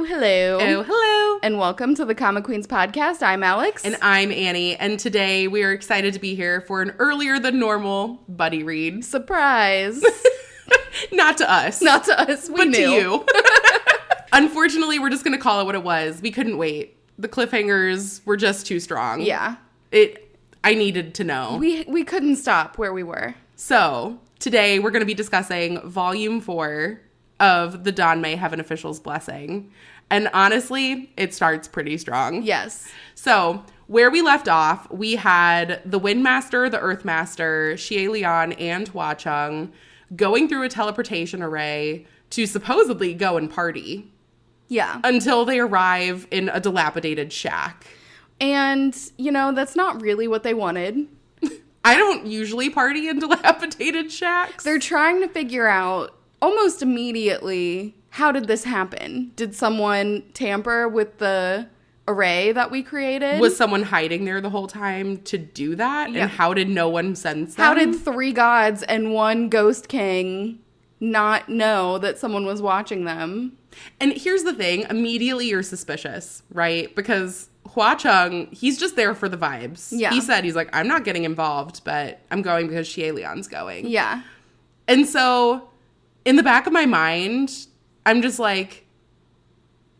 hello. Oh, hello. And welcome to the Comic Queens podcast. I'm Alex. And I'm Annie. And today we are excited to be here for an earlier than normal buddy read. Surprise. Not to us. Not to us. We but knew. to you. Unfortunately, we're just going to call it what it was. We couldn't wait. The cliffhangers were just too strong. Yeah. I needed to know. We couldn't stop where we were. So, today we're going to be discussing Volume 4 of the Danmei Heaven Official's Blessing. And honestly, it starts pretty strong. Yes. So, where we left off, we had the Windmaster, the Earthmaster, Xie Lian, and Hua Cheng going through a teleportation array to supposedly go and party. Yeah. Until they arrive in a dilapidated shack. And, that's not really what they wanted. I don't usually party in dilapidated shacks. They're trying to figure out almost immediately, how did this happen? Did someone tamper with the array that we created? Was someone hiding there the whole time to do that? Yeah. And how did no one sense them? How did 3 gods and 1 ghost king not know that someone was watching them? And here's the thing. Immediately you're suspicious, right? Because Hua Cheng, he's just there for the vibes. Yeah. He said, he's like, I'm not getting involved, but I'm going because Xie Lian's going. Yeah. And so, in the back of my mind, I'm just like,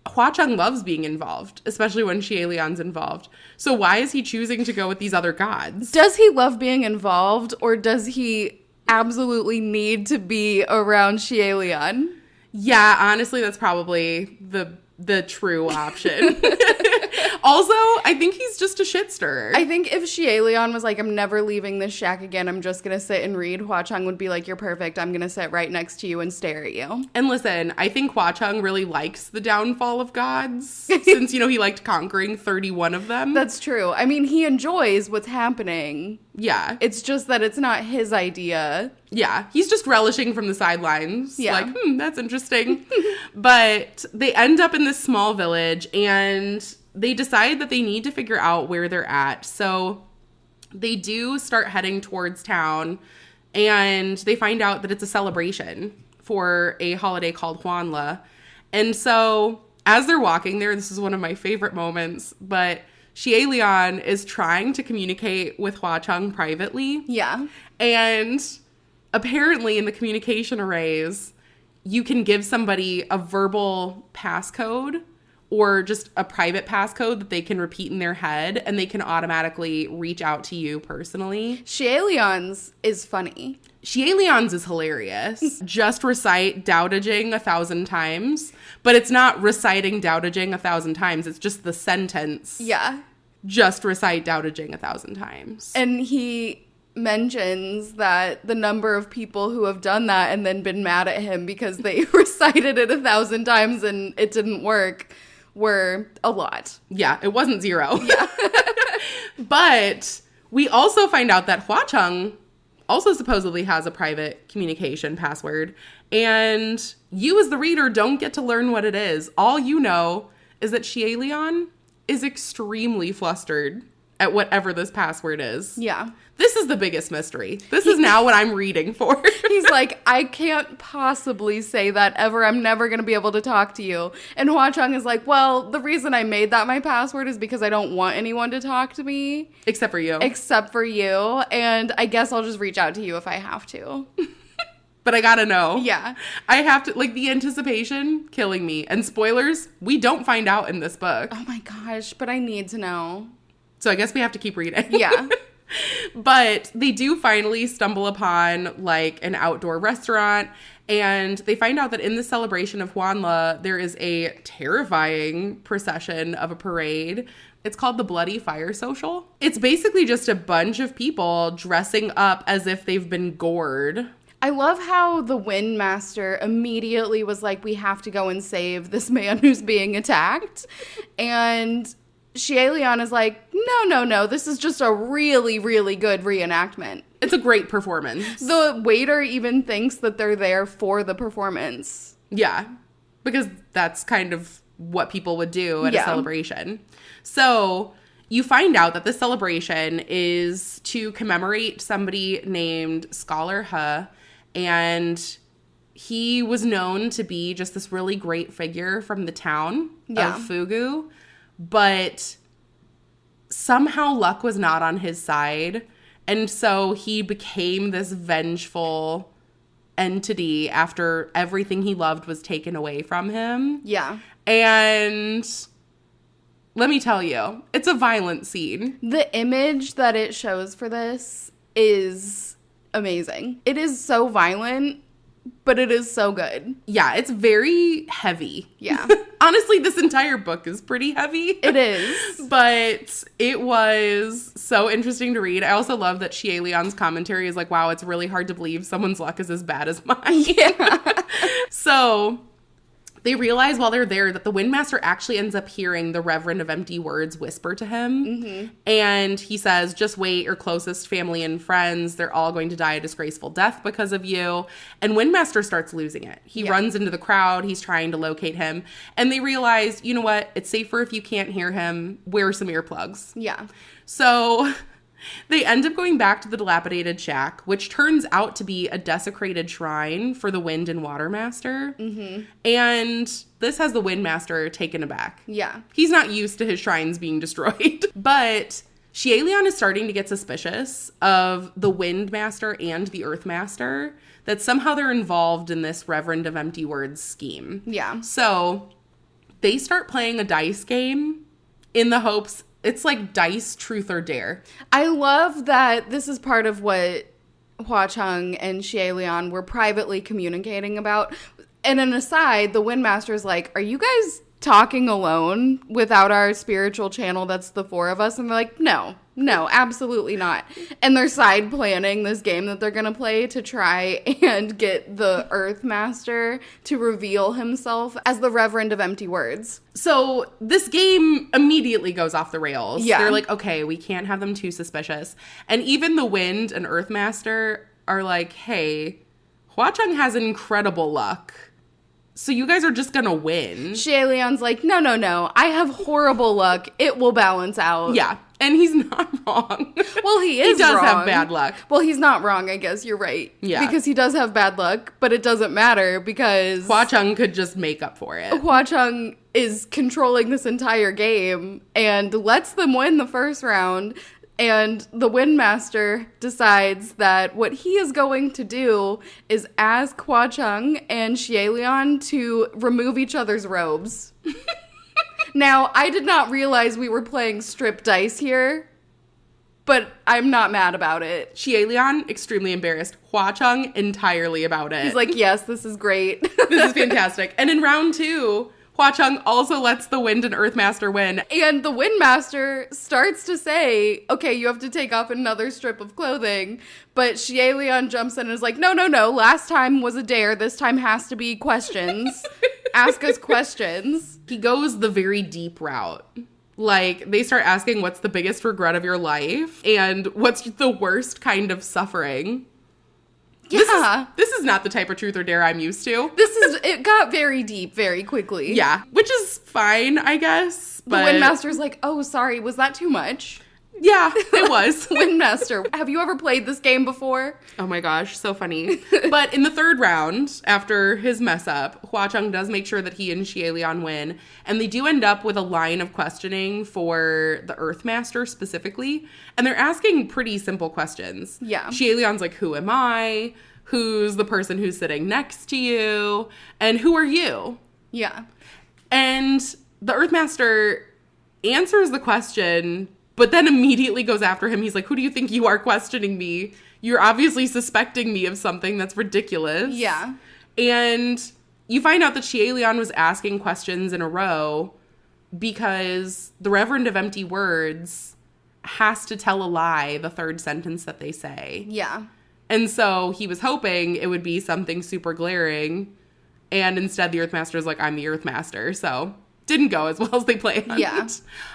Hua Cheng loves being involved, especially when Xie Lian's involved. So why is he choosing to go with these other gods? Does he love being involved, or does he absolutely need to be around Xie Lian? Yeah, honestly, that's probably the true option. Also, I think he's just a shit stirrer. I think if Xie Lian was like, I'm never leaving this shack again, I'm just going to sit and read, Hua Cheng would be like, you're perfect, I'm going to sit right next to you and stare at you. And listen, I think Hua Cheng really likes the downfall of gods, since, he liked conquering 31 of them. That's true. I mean, he enjoys what's happening. Yeah. It's just that it's not his idea. Yeah, he's just relishing from the sidelines. Yeah. Like, that's interesting. But they end up in this small village, and they decide that they need to figure out where they're at. So they do start heading towards town, and they find out that it's a celebration for a holiday called Huanla. And so as they're walking there, this is one of my favorite moments, but Xie Lian is trying to communicate with Hua Cheng privately. Yeah. And apparently in the communication arrays, you can give somebody a verbal passcode or just a private passcode that they can repeat in their head, and they can automatically reach out to you personally. Xie Lian's is funny. Xie Lian's is hilarious. Just recite Dao De Jing 1,000 times, but it's not reciting Dao De Jing 1,000 times. It's just the sentence. Yeah. Just recite Dao De Jing 1,000 times. And he mentions that the number of people who have done that and then been mad at him because they recited it 1,000 times and it didn't work were a lot. Yeah, it wasn't 0. Yeah. But we also find out that Hua Cheng also supposedly has a private communication password. And you as the reader don't get to learn what it is. All you know is that Xie Lian is extremely flustered at whatever this password is. Yeah. This is the biggest mystery. This is now what I'm reading for. He's like, I can't possibly say that ever. I'm never going to be able to talk to you. And Hua Cheng is like, well, the reason I made that my password is because I don't want anyone to talk to me. Except for you. Except for you. And I guess I'll just reach out to you if I have to. But I gotta know. Yeah. I have to, the anticipation killing me. And spoilers, we don't find out in this book. Oh my gosh, but I need to know. So I guess we have to keep reading. Yeah. But they do finally stumble upon an outdoor restaurant, and they find out that in the celebration of Huanla, there is a terrifying procession of a parade. It's called the Bloody Fire Social. It's basically just a bunch of people dressing up as if they've been gored. I love how the Windmaster immediately was like, we have to go and save this man who's being attacked. And Xie Lian is like, no, this is just a really, really good reenactment. It's a great performance. The waiter even thinks that they're there for the performance. Yeah, because that's kind of what people would do at Yeah. a celebration. So you find out that this celebration is to commemorate somebody named Scholar He, and he was known to be just this really great figure from the town of Fugu, but somehow luck was not on his side. And so he became this vengeful entity after everything he loved was taken away from him. Yeah. And let me tell you, it's a violent scene. The image that it shows for this is amazing. It is so violent, but it is so good. Yeah, it's very heavy. Yeah. Honestly, this entire book is pretty heavy. It is. But it was so interesting to read. I also love that Xie Lian's commentary is like, wow, it's really hard to believe someone's luck is as bad as mine. Yeah. So they realize while they're there that the Windmaster actually ends up hearing the Reverend of Empty Words whisper to him. Mm-hmm. And he says, just wait, your closest family and friends, they're all going to die a disgraceful death because of you. And Windmaster starts losing it. He runs into the crowd. He's trying to locate him. And they realize, you know what? It's safer if you can't hear him. Wear some earplugs. Yeah. So they end up going back to the dilapidated shack, which turns out to be a desecrated shrine for the Wind and Water Master. Mm-hmm. And this has the Wind Master taken aback. Yeah. He's not used to his shrines being destroyed. But Xie Lian is starting to get suspicious of the Wind Master and the Earth Master, that somehow they're involved in this Reverend of Empty Words scheme. Yeah. So they start playing a dice game in the hopes it's like dice, truth or dare. I love that this is part of what Hua Cheng and Xie Lian were privately communicating about. And an aside, the Windmaster's like, are you guys talking alone without our spiritual channel that's the four of us? And they're like, no, absolutely not. And they're side planning this game that they're going to play to try and get the Earth Master to reveal himself as the Reverend of Empty Words. So this game immediately goes off the rails. Yeah. They're like, okay, we can't have them too suspicious. And even the Wind and Earth Master are like, hey, Hua Cheng has incredible luck. So you guys are just gonna win. Xie Lian's like, no, I have horrible luck. It will balance out. Yeah, and he's not wrong. Well, he is He does wrong. have bad luck. Well, he's not wrong, I guess. You're right. Yeah. Because he does have bad luck, but it doesn't matter because Hua Cheng could just make up for it. Hua Cheng is controlling this entire game and lets them win the first round. And the Windmaster decides that what he is going to do is ask Hua Cheng and Xie Lian to remove each other's robes. Now, I did not realize we were playing strip dice here, but I'm not mad about it. Xie Lian, extremely embarrassed. Hua Cheng, entirely about it. He's like, yes, this is great. This is fantastic. And in round 2, Hua Cheng also lets the Wind and Earth Master win. And the Windmaster starts to say, okay, you have to take off another strip of clothing. But Xie Lian jumps in and is like, no. Last time was a dare. This time has to be questions. Ask us questions. He goes the very deep route. Like, they start asking, what's the biggest regret of your life? And what's the worst kind of suffering? Yeah. This is not the type of truth or dare I'm used to. It got very deep very quickly. Yeah, which is fine, I guess. The But Windmaster's like, oh, sorry, was that too much? yeah, it was. Windmaster, have you ever played this game before? Oh my gosh, so funny. But in the third round, after his mess up, Hua Cheng does make sure that he and Xie Lian win. And they do end up with a line of questioning for the Earth Master specifically. And they're asking pretty simple questions. Yeah. Xie Lian's like, who am I? Who's the person who's sitting next to you? And who are you? Yeah. And the Earth Master answers the question, but then immediately goes after him. He's like, who do you think you are questioning me? You're obviously suspecting me of something that's ridiculous. Yeah. And you find out that Xie Lian was asking questions in a row because the Reverend of Empty Words has to tell a lie the third sentence that they say. Yeah. And so he was hoping it would be something super glaring. And instead the Earth Master is like, I'm the Earth Master. So didn't go as well as they planned. Yeah.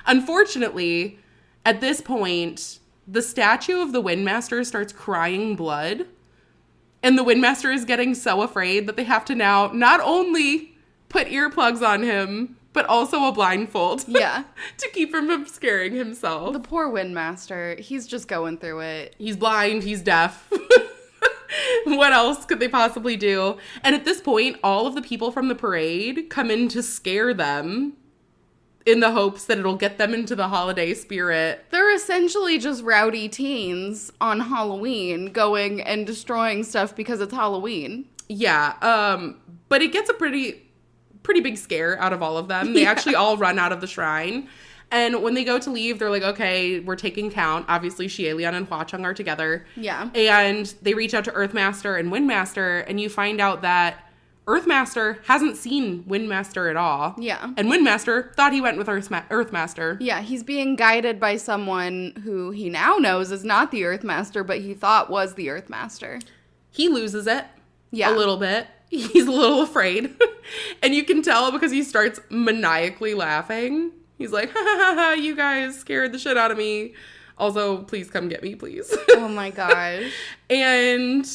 Unfortunately, at this point, the statue of the Windmaster starts crying blood. And the Windmaster is getting so afraid that they have to now not only put earplugs on him, but also a blindfold. Yeah. To keep him from scaring himself. The poor Windmaster, he's just going through it. He's blind, he's deaf. What else could they possibly do? And at this point, all of the people from the parade come in to scare them in the hopes that it'll get them into the holiday spirit. They're essentially just rowdy teens on Halloween going and destroying stuff because it's Halloween. Yeah, but it gets a pretty big scare out of all of them. They actually all run out of the shrine. And when they go to leave, they're like, okay, we're taking count. Obviously, Xielian and Hua Cheng are together. Yeah. And they reach out to Earthmaster and Windmaster, and you find out that Earthmaster hasn't seen Windmaster at all. Yeah. And Windmaster thought he went with Earthmaster. Yeah, he's being guided by someone who he now knows is not the Earthmaster, but he thought was the Earthmaster. He loses it. Yeah. A little bit. He's a little afraid. And you can tell because he starts maniacally laughing. He's like, ha ha ha ha, you guys scared the shit out of me. Also, please come get me, please. Oh my gosh. And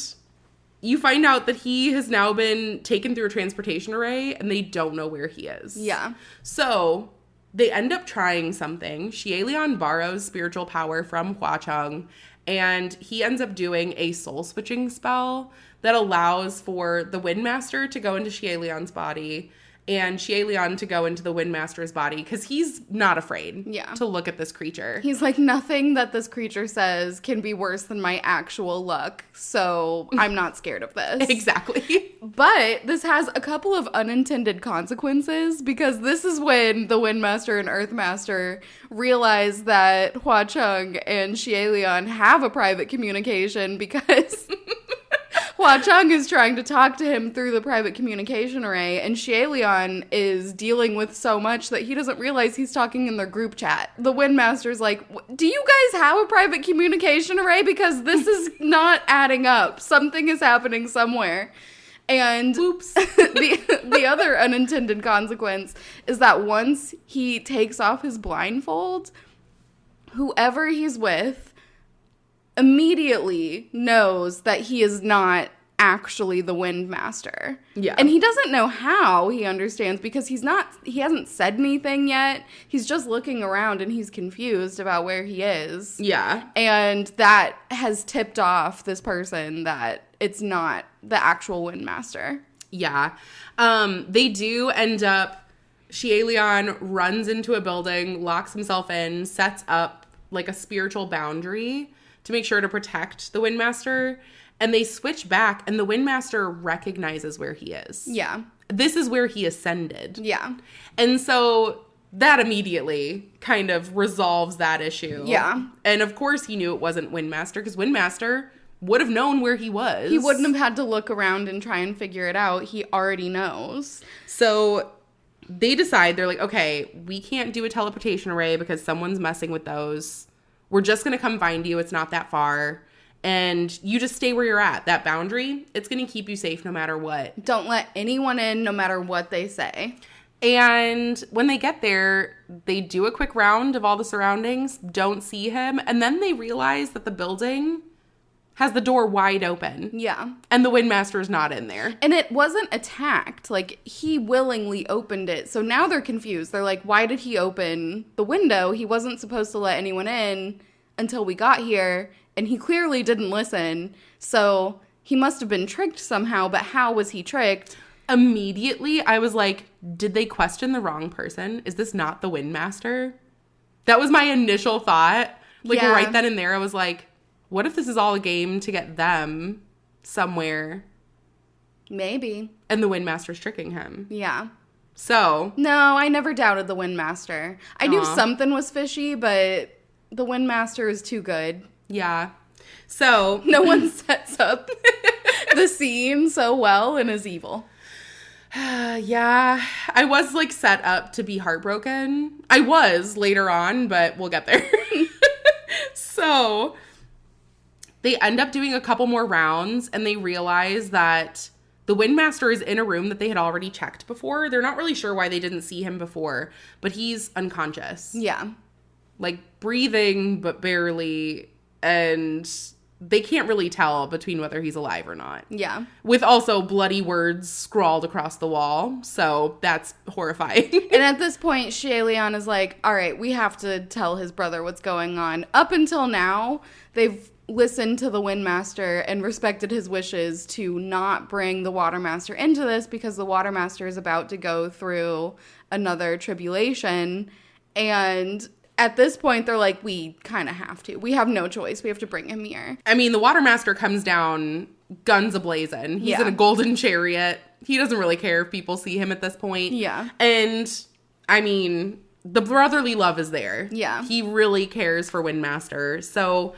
you find out that he has now been taken through a transportation array and they don't know where he is. Yeah. So they end up trying something. Xielian borrows spiritual power from Hua Cheng, and he ends up doing a soul switching spell that allows for the Windmaster to go into Xielian's body and Xielian to go into the Windmaster's body because he's not afraid to look at this creature. He's like, nothing that this creature says can be worse than my actual luck, so I'm not scared of this. Exactly. But this has a couple of unintended consequences because this is when the Windmaster and Earthmaster realize that Hua Cheng and Xielian have a private communication because Hua Cheng is trying to talk to him through the private communication array, and Xielian is dealing with so much that he doesn't realize he's talking in their group chat. The Windmaster's like, do you guys have a private communication array? Because this is not adding up. Something is happening somewhere. And oops. the other unintended consequence is that once he takes off his blindfold, whoever he's with immediately knows that he is not actually the Windmaster. Yeah. And he doesn't know how he understands because he hasn't said anything yet. He's just looking around and he's confused about where he is. Yeah. And that has tipped off this person that it's not the actual Windmaster. Yeah. They do end up, Xielian runs into a building, locks himself in, sets up like a spiritual boundary to make sure to protect the Windmaster, and they switch back, and the Windmaster recognizes where he is. Yeah. This is where he ascended. Yeah. And so that immediately kind of resolves that issue. Yeah. And of course he knew it wasn't Windmaster, because Windmaster would have known where he was. He wouldn't have had to look around and try and figure it out. He already knows. So they decide, they're like, okay, we can't do a teleportation array because someone's messing with those. We're just going to come find you. It's not that far. And you just stay where you're at. That boundary, it's going to keep you safe no matter what. Don't let anyone in no matter what they say. And when they get there, they do a quick round of all the surroundings, don't see him. And then they realize that the building has the door wide open. Yeah. And the Windmaster's not in there. And it wasn't attacked. Like, he willingly opened it. So now they're confused. They're like, why did he open the window? He wasn't supposed to let anyone in until we got here. And he clearly didn't listen. So he must have been tricked somehow. But how was he tricked? Immediately, I was like, did they question the wrong person? Is this not the Windmaster? That was my initial thought. Like, Yeah. right then and there, I was like, what if this is all a game to get them somewhere Maybe. and the Windmaster's tricking him? Yeah. So, No, I never doubted the Windmaster. I knew Aw. something was fishy, but the Windmaster is too good. yeah. So, No one sets up the scene so well and is evil. yeah, I was like set up to be heartbroken. I was later on, but we'll get there. So, they end up doing a couple more rounds and they realize that the Windmaster is in a room that they had already checked before. They're not really sure why they didn't see him before, but he's unconscious. Yeah. Like breathing, but barely. And they can't really tell between whether he's alive or not. Yeah. With also bloody words scrawled across the wall. So that's horrifying. And at this point, Xielian is like, all right, we have to tell his brother what's going on. Up until now, they've listened to the Windmaster and respected his wishes to not bring the Watermaster into this because the Watermaster is about to go through another tribulation. And at this point, they're like, we kind of have to. We have no choice. We have to bring him here. I mean, the Watermaster comes down guns a-blazing. He's in a golden chariot. He doesn't really care if people see him at this point. Yeah. And, I mean, the brotherly love is there. Yeah. He really cares for Windmaster. So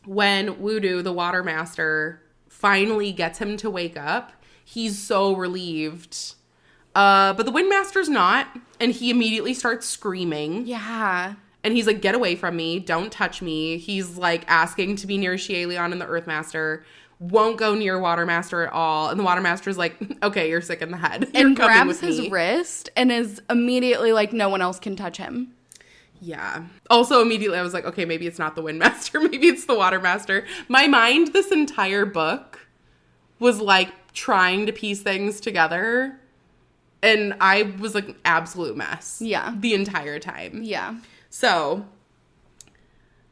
when Wudu, the Watermaster, finally gets him to wake up, he's so relieved. But the Windmaster's not, and he immediately starts screaming. Yeah. And he's like, get away from me. Don't touch me. He's like asking to be near Shielion and the Earthmaster. Won't go near Watermaster at all. And the Watermaster's like, okay, you're sick in the head. You're and coming grabs with his me. wrist and is immediately like, no one else can touch him. Yeah. Also, immediately I was like, okay, maybe it's not the Windmaster. Maybe it's the Watermaster. My mind this entire book was like trying to piece things together. And I was like an absolute mess. Yeah. The entire time. Yeah. So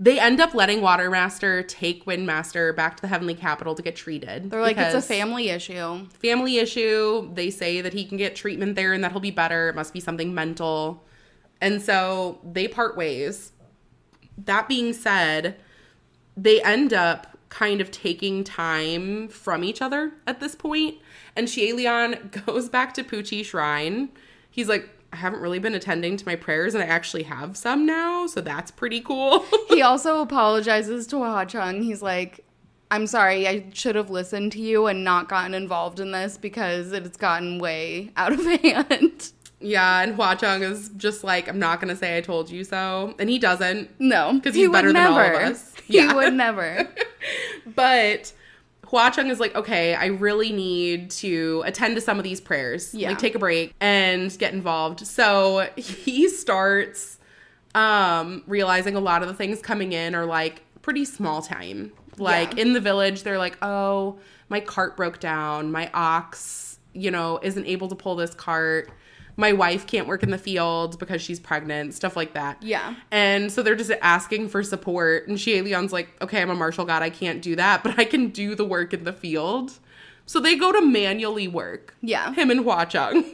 they end up letting Watermaster take Windmaster back to the Heavenly Capital to get treated. They're like, it's a because family issue. family issue. They say that he can get treatment there and that he'll be better. It must be something mental. And so they part ways. That being said, they end up kind of taking time from each other at this point. And Shielion goes back to Pucci Shrine. He's like, I haven't really been attending to my prayers, and I actually have some now, so that's pretty cool. He also apologizes to Hwa-Chang. He's like, I'm sorry, I should have listened to you and not gotten involved in this because it's gotten way out of hand. Yeah, and Hwa-Chang is just like, I'm not going to say I told you so. And he doesn't. No. Because he's better than all of us. He would never. But Hwa-Chang is like, okay, I really need to attend to some of these prayers. Yeah. Like, take a break and get involved. So he starts realizing a lot of the things coming in are, like, pretty small time. Like, in the village, they're like, oh, my cart broke down. My ox, isn't able to pull this cart. My wife can't work in the field because she's pregnant, stuff like that. Yeah. And so they're just asking for support. And Shielion's like, okay, I'm a martial god. I can't do that, but I can do the work in the field. So they go to manually work. Yeah. Him and Hwa-Chang.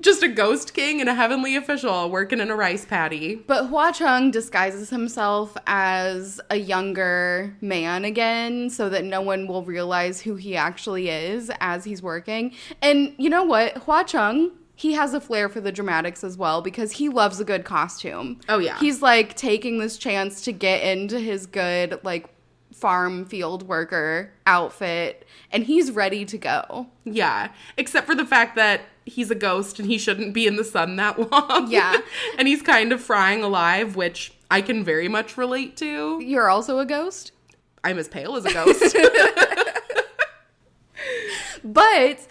Just a ghost king and a heavenly official working in a rice paddy. But Hwa-Chang disguises himself as a younger man again so that no one will realize who he actually is as he's working. And you know what? Hwa-Chang, he has a flair for the dramatics as well because he loves a good costume. Oh, yeah. He's like taking this chance to get into his good like farm field worker outfit and he's ready to go. Yeah. Except for the fact that he's a ghost and he shouldn't be in the sun that long. Yeah. And he's kind of frying alive, which I can very much relate to. You're also a ghost? I'm as pale as a ghost. But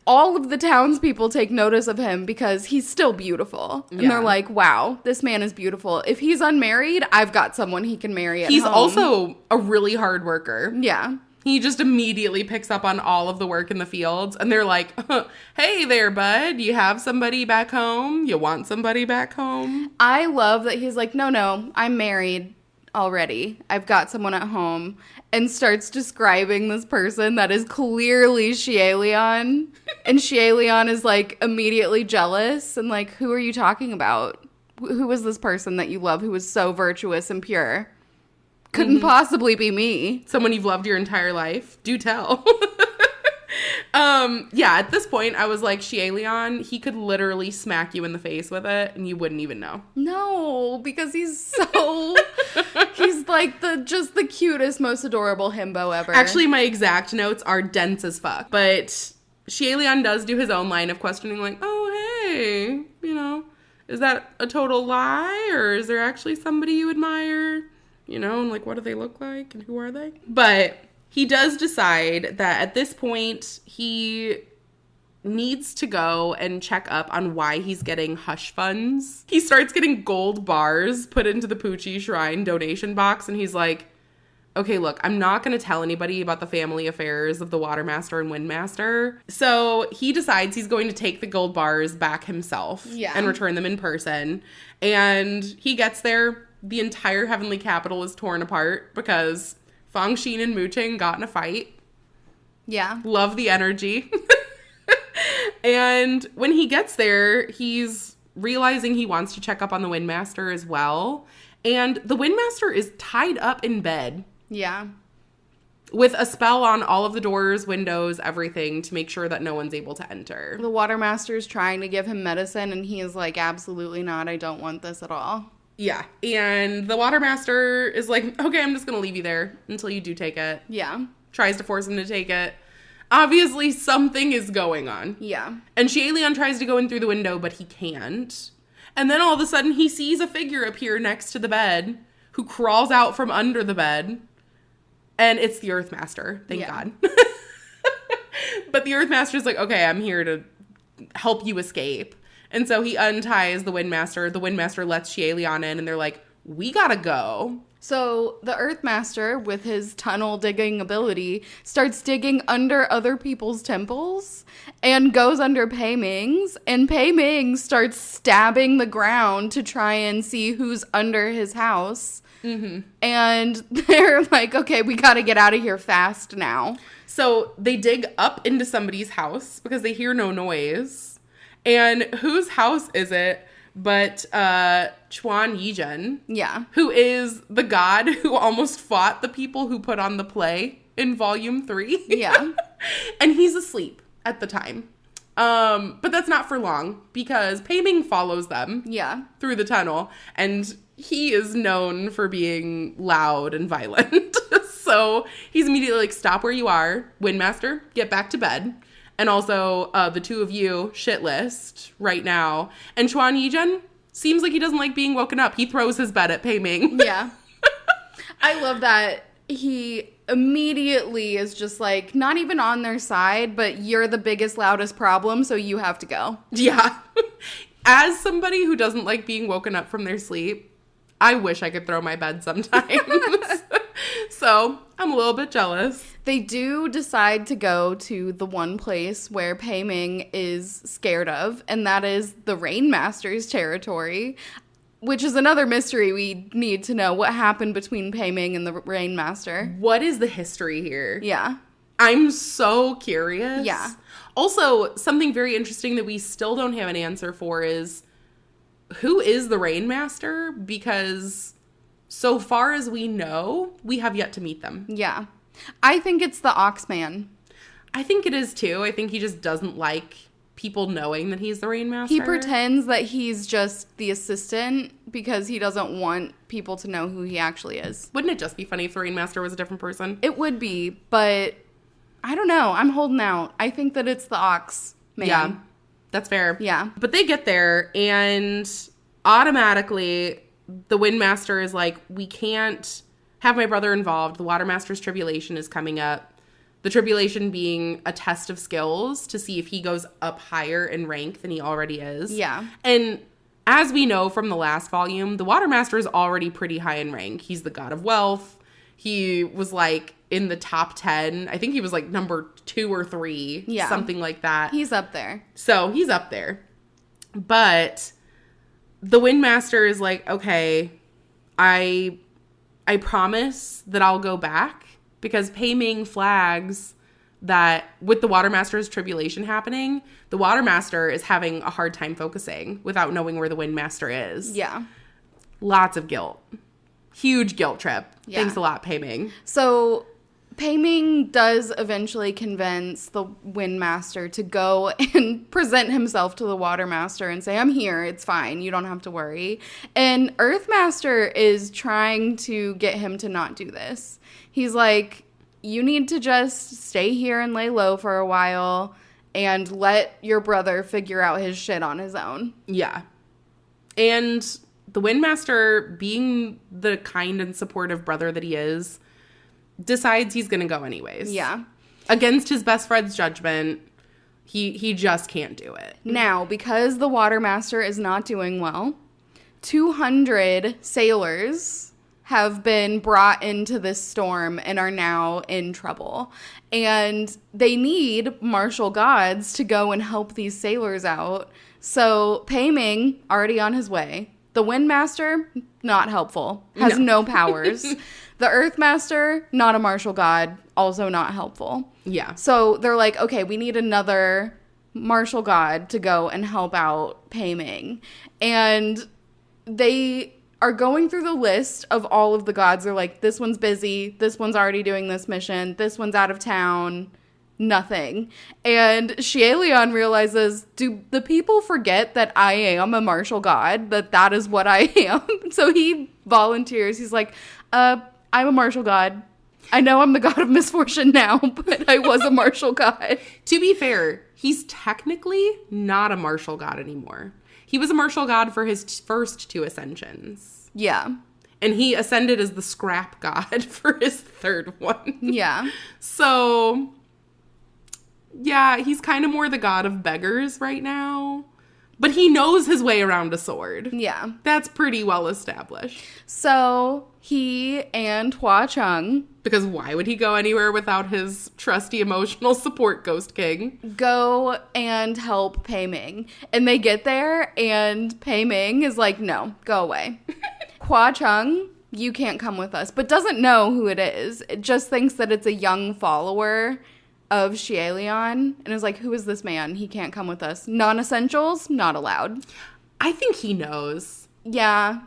all of the townspeople take notice of him because he's still beautiful. And they're like, wow, this man is beautiful. If he's unmarried, I've got someone he can marry at He's home. also a really hard worker. Yeah. He just immediately picks up on all of the work in the fields. And they're like, hey there, bud. You have somebody back home? You want somebody back home? I love that he's like, no, I'm married already. I've got someone at home. And starts describing this person that is clearly Shielion. And Shielion is like immediately jealous. And like, who are you talking about? Who is this person that you love who is so virtuous and pure? Couldn't possibly be me. Someone you've loved your entire life? Do tell. At this point, I was like, Shielion, he could literally smack you in the face with it, and you wouldn't even know. No, because he's so... he's like just the cutest, most adorable himbo ever. Actually, my exact notes are dense as fuck. But Shielion does do his own line of questioning, like, oh, hey, is that a total lie? Or is there actually somebody you admire? And like, what do they look like? And who are they? But he does decide that at this point, he needs to go and check up on why he's getting hush funds. He starts getting gold bars put into the Pucci Shrine donation box, and he's like, okay, look, I'm not going to tell anybody about the family affairs of the Watermaster and Windmaster. So he decides he's going to take the gold bars back himself and return them in person. And he gets there. the entire heavenly capital is torn apart because Fang Xin and Mu Qing got in a fight. Yeah. Love the energy. And when he gets there, he's realizing he wants to check up on the Windmaster as well. And the Windmaster is tied up in bed. Yeah. With a spell on all of the doors, windows, everything to make sure that no one's able to enter. The Watermaster's trying to give him medicine, and he is like, absolutely not. I don't want this at all. Yeah. And the Watermaster is like, okay, I'm just going to leave you there until you do take it. Yeah. Tries to force him to take it. Obviously, something is going on. Yeah. And Xie tries to go in through the window, but he can't. And then all of a sudden, he sees a figure appear next to the bed who crawls out from under the bed. And it's the Earthmaster. Thank God. But the Earthmaster's like, okay, I'm here to help you escape. And so he unties the Windmaster. The Windmaster lets Xie in, and they're like, we gotta go. So the Earthmaster, with his tunnel digging ability, starts digging under other people's temples and goes under Pei Ming's. And Pei Ming starts stabbing the ground to try and see who's under his house. Mm-hmm. And they're like, okay, we got to get out of here fast now. So they dig up into somebody's house because they hear no noise. And whose house is it but Chuan Yizhen? Yeah. Who is the god who almost fought the people who put on the play in Volume 3. Yeah. And he's asleep at the time. But that's not for long because Pei Ming follows them through the tunnel. And he is known for being loud and violent. So he's immediately like, stop where you are. Windmaster, get back to bed. And also, the two of you, shit list right now. And Chuan Yizhen seems like he doesn't like being woken up. He throws his bed at Pei Ming. Yeah. I love that he immediately is just like, not even on their side, but you're the biggest, loudest problem, so you have to go. Yeah. As somebody who doesn't like being woken up from their sleep, I wish I could throw my bed sometimes. So I'm a little bit jealous. They do decide to go to the one place where Pei Ming is scared of, and that is the Rainmaster's territory, which is another mystery we need to know. What happened between Pei Ming and the Rainmaster? What is the history here? Yeah. I'm so curious. Yeah. Also, something very interesting that we still don't have an answer for is, who is the Rainmaster? Because so far as we know, we have yet to meet them. Yeah. I think it's the Oxman. I think it is too. I think he just doesn't like people knowing that he's the Rainmaster. He pretends that he's just the assistant because he doesn't want people to know who he actually is. Wouldn't it just be funny if the Rainmaster was a different person? It would be, but I don't know. I'm holding out. I think that it's the Oxman. Yeah, that's fair. Yeah. But they get there and automatically the Windmaster is like, we can't have my brother involved. The Watermaster's tribulation is coming up. The tribulation being a test of skills to see if he goes up higher in rank than he already is. Yeah. And as we know from the last volume, the Watermaster is already pretty high in rank. He's the god of wealth. He was like in the top 10. I think he was like number 2 or 3. Yeah. Something like that. He's up there. So he's up there. But the Windmaster is like, okay, I promise that I'll go back, because Pei Ming flags that with the Watermaster's tribulation happening, the Watermaster is having a hard time focusing without knowing where the Windmaster is. Yeah. Lots of guilt. Huge guilt trip. Yeah. Thanks a lot, Pei Ming. So Pei Ming does eventually convince the Windmaster to go and present himself to the Watermaster and say, I'm here, it's fine, you don't have to worry. And Earthmaster is trying to get him to not do this. He's like, you need to just stay here and lay low for a while and let your brother figure out his shit on his own. Yeah. And the Windmaster, being the kind and supportive brother that he is, decides he's going to go anyways. Yeah. Against his best friend's judgment, he just can't do it. Now, because the Watermaster is not doing well, 200 sailors have been brought into this storm and are now in trouble. And they need martial gods to go and help these sailors out. So Pei Ming, already on his way, The Wind Master, not helpful. Has no powers. The Earth Master, not a martial god. Also not helpful. Yeah. So they're like, okay, we need another martial god to go and help out Pei Ming. And they are going through the list of all of the gods. They're like, this one's busy. This one's already doing this mission. This one's out of town. Nothing. And Xielian realizes, do the people forget that I am a martial god? That is what I am? So he volunteers. He's like, I'm a martial god. I know I'm the god of misfortune now, but I was a martial god. To be fair, he's technically not a martial god anymore. He was a martial god for his first 2 ascensions. Yeah. And he ascended as the scrap god for his 3rd one. Yeah. So, yeah, he's kind of more the god of beggars right now. But he knows his way around a sword. Yeah. That's pretty well established. So he and Hua Cheng Because why would he go anywhere without his trusty emotional support Ghost King? go and help Pei Ming. And they get there, and Pei Ming is like, no, go away. Hua Cheng, you can't come with us, but doesn't know who it is. It just thinks that it's a young follower of Xielian, and is like, who is this man? He can't come with us. Non-essentials, not allowed. I think he knows. Yeah.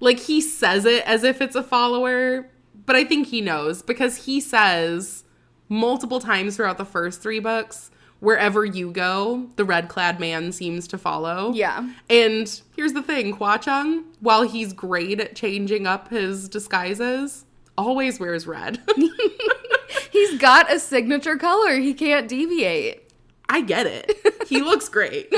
Like, he says it as if it's a follower, but I think he knows because he says multiple times throughout the first 3 books, wherever you go, the red-clad man seems to follow. Yeah. And here's the thing, Hua Cheng, while he's great at changing up his disguises, always wears red. He's got a signature color. He can't deviate. I get it. He looks great.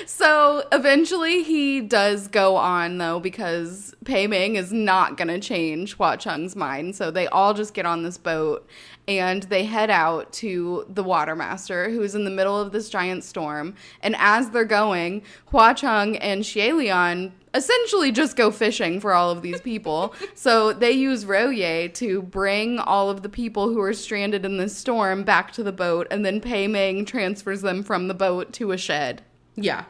So eventually he does go on, though, because Pei Ming is not going to change Hua Cheng's mind. So they all just get on this boat and they head out to the Watermaster, who's in the middle of this giant storm. And as they're going, Hua Cheng and Xielian essentially just go fishing for all of these people. So they use Roye to bring all of the people who are stranded in this storm back to the boat. And then Pei Ming transfers them from the boat to a shed. Yeah.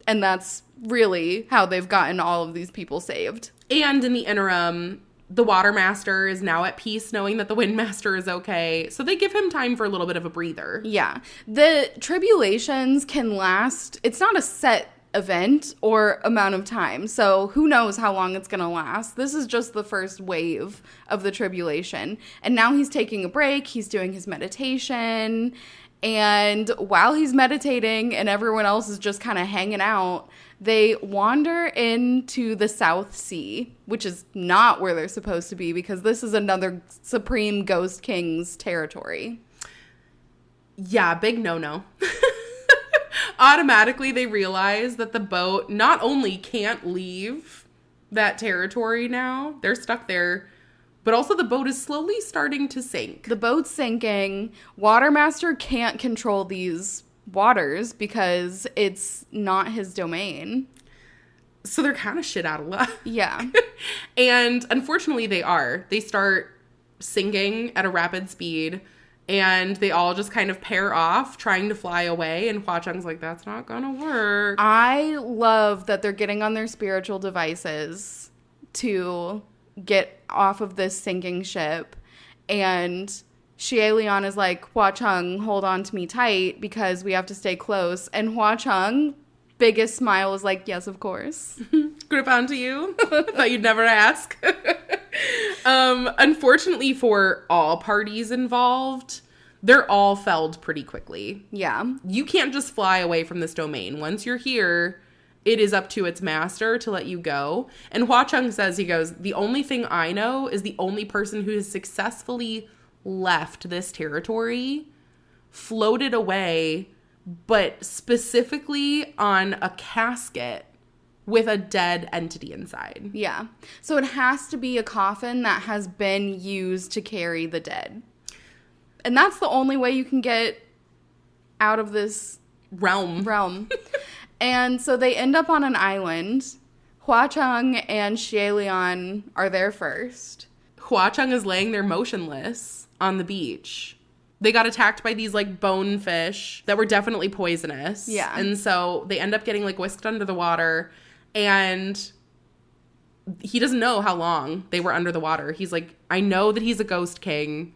And that's really how they've gotten all of these people saved. And in the interim, the Watermaster is now at peace knowing that the Windmaster is okay. So they give him time for a little bit of a breather. Yeah. The tribulations can last. It's not a set event or amount of time. So who knows how long it's going to last. This is just the first wave of the tribulation. And now he's taking a break. He's doing his meditation. And while he's meditating and everyone else is just kind of hanging out, they wander into the South Sea, which is not where they're supposed to be because this is another Supreme Ghost King's territory. Yeah, big no-no. Automatically, they realize that the boat not only can't leave that territory now, they're stuck there, but also the boat is slowly starting to sink. The boat's sinking. Watermaster can't control these waters because it's not his domain. So they're kind of shit out of luck. Yeah. And unfortunately, they are. They start sinking at a rapid speed, and they all just kind of pair off, trying to fly away. And Hua Cheng's like, that's not gonna work. I love that they're getting on their spiritual devices to get off of this sinking ship, and Xielian is like, Hua Cheng, hold on to me tight because we have to stay close. And Hua Cheng, biggest smile, is like, yes, of course. Grip onto you. Thought you'd never ask. Unfortunately for all parties involved, they're all felled pretty quickly. Yeah. You can't just fly away from this domain. Once you're here, it is up to its master to let you go. And Hua Cheng says, he goes, the only thing I know is the only person who has successfully left this territory floated away, but specifically on a casket with a dead entity inside. Yeah. So it has to be a coffin that has been used to carry the dead. And that's the only way you can get out of this realm. And so they end up on an island. Hua Cheng and Xielian are there first. Hua Cheng is laying there motionless on the beach. They got attacked by these, like, bonefish that were definitely poisonous. Yeah. And so they end up getting, like, whisked under the water. And he doesn't know how long they were under the water. He's like, I know that he's a ghost king,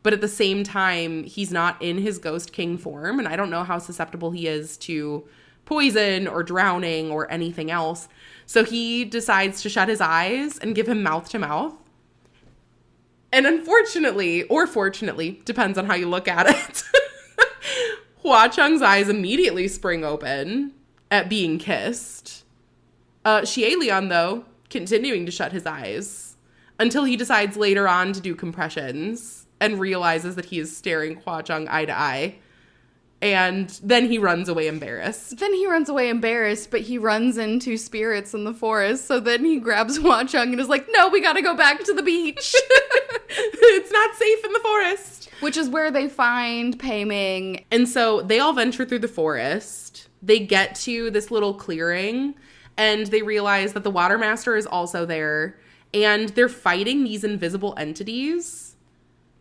but at the same time, he's not in his ghost king form. And I don't know how susceptible he is to poison or drowning or anything else. So he decides to shut his eyes and give him mouth to mouth. And unfortunately, or fortunately, depends on how you look at it, Hua Chung's eyes immediately spring open at being kissed. Xie Lian, though, continuing to shut his eyes until he decides later on to do compressions and realizes that he is staring Hua Chung eye to eye. And then he runs away embarrassed. But he runs into spirits in the forest. So then he grabs Hua Chung and is like, no, we gotta go back to the beach. It's not safe in the forest. Which is where they find Pei Ming. And so they all venture through the forest. They get to this little clearing and they realize that the Water Master is also there. And they're fighting these invisible entities.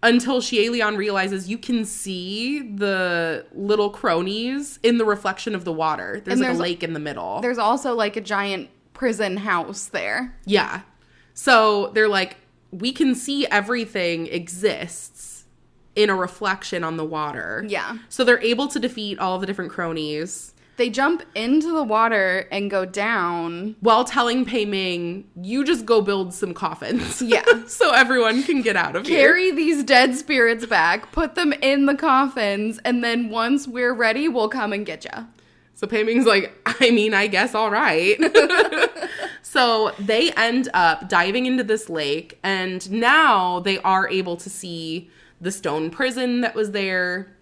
Until Xie Lian realizes you can see the little cronies in the reflection of the water. There's like a lake in the middle. There's also like a giant prison house there. Yeah. So they're like, we can see everything exists in a reflection on the water. Yeah. So they're able to defeat all of the different cronies. They jump into the water and go down. While telling Pei Ming, you just go build some coffins. Yeah. So everyone can get out of here. Carry these dead spirits back, put them in the coffins, and then once we're ready, we'll come and get ya. So Pei Ming's like, I mean, I guess all right. So they end up diving into this lake, and now they are able to see the stone prison that was there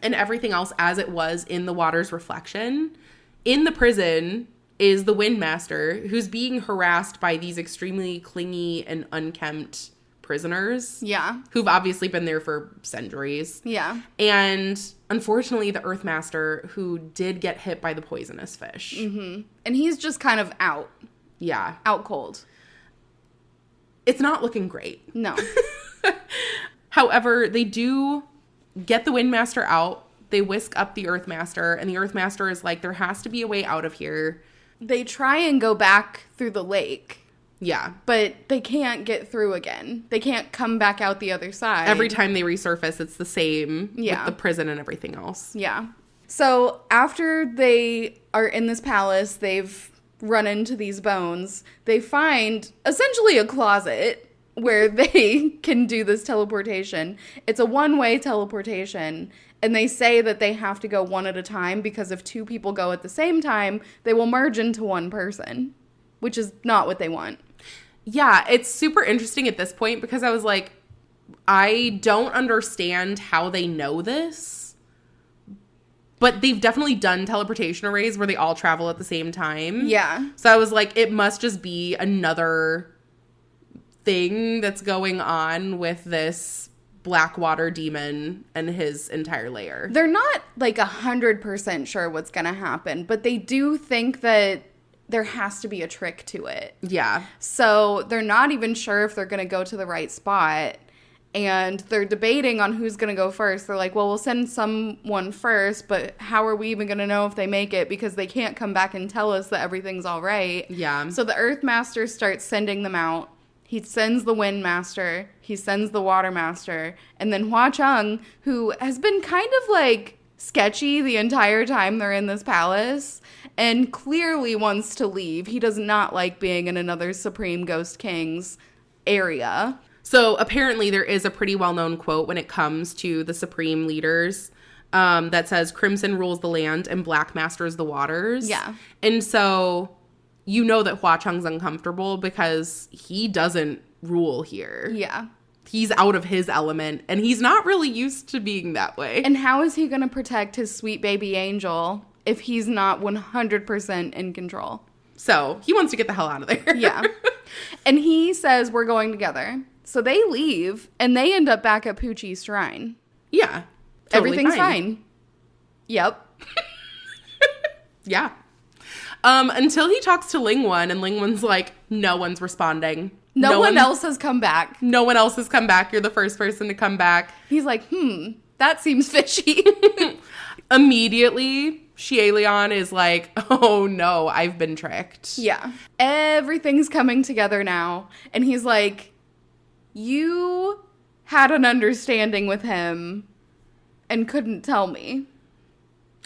and everything else as it was in the water's reflection. In the prison is the Wind Master, who's being harassed by these extremely clingy and unkempt prisoners. Yeah. Who've obviously been there for centuries. Yeah. And unfortunately, the Earth Master, who did get hit by the poisonous fish. Mm-hmm. And he's just kind of out. Yeah. Out cold. It's not looking great. No. However, they do get the Wind Master out. They whisk up the Earth Master, and the Earth Master is like, there has to be a way out of here. They try and go back through the lake. Yeah. But they can't get through again. They can't come back out the other side. Every time they resurface, it's the same with the prison and everything else. Yeah. So after they are in this palace, they've run into these bones. They find essentially a closet where they can do this teleportation. It's a one-way teleportation. And they say that they have to go one at a time because if two people go at the same time, they will merge into one person, which is not what they want. Yeah, it's super interesting at this point because I was like, I don't understand how they know this, but they've definitely done teleportation arrays where they all travel at the same time. Yeah. So I was like, it must just be another thing that's going on with this Blackwater demon and his entire lair. They're not like 100% sure what's going to happen, but they do think that there has to be a trick to it. Yeah. So they're not even sure if they're going to go to the right spot. And they're debating on who's going to go first. They're like, well, we'll send someone first, but how are we even going to know if they make it? Because they can't come back and tell us that everything's all right. Yeah. So the Earth Master starts sending them out. He sends the Wind Master. He sends the Water Master. And then Hua Chung, who has been kind of like sketchy the entire time they're in this palace and clearly wants to leave. He does not like being in another Supreme Ghost King's area. So apparently there is a pretty well-known quote when it comes to the Supreme Leaders that says, Crimson rules the land and Black masters the waters. Yeah. And so you know that Hua Chung's uncomfortable because he doesn't rule here. Yeah. He's out of his element and he's not really used to being that way. And how is he going to protect his sweet baby angel if he's not 100% in control? So he wants to get the hell out of there. Yeah. And he says, we're going together. So they leave, and they end up back at Poochie's shrine. Yeah. Totally Everything's fine. Yep. Yeah. Until he talks to Lingwen, and Lingwen's like, no one's responding. No one else has come back. No one else has come back. You're the first person to come back. He's like, that seems fishy. Immediately, Shieleon is like, oh no, I've been tricked. Yeah. Everything's coming together now. And he's like, you had an understanding with him and couldn't tell me.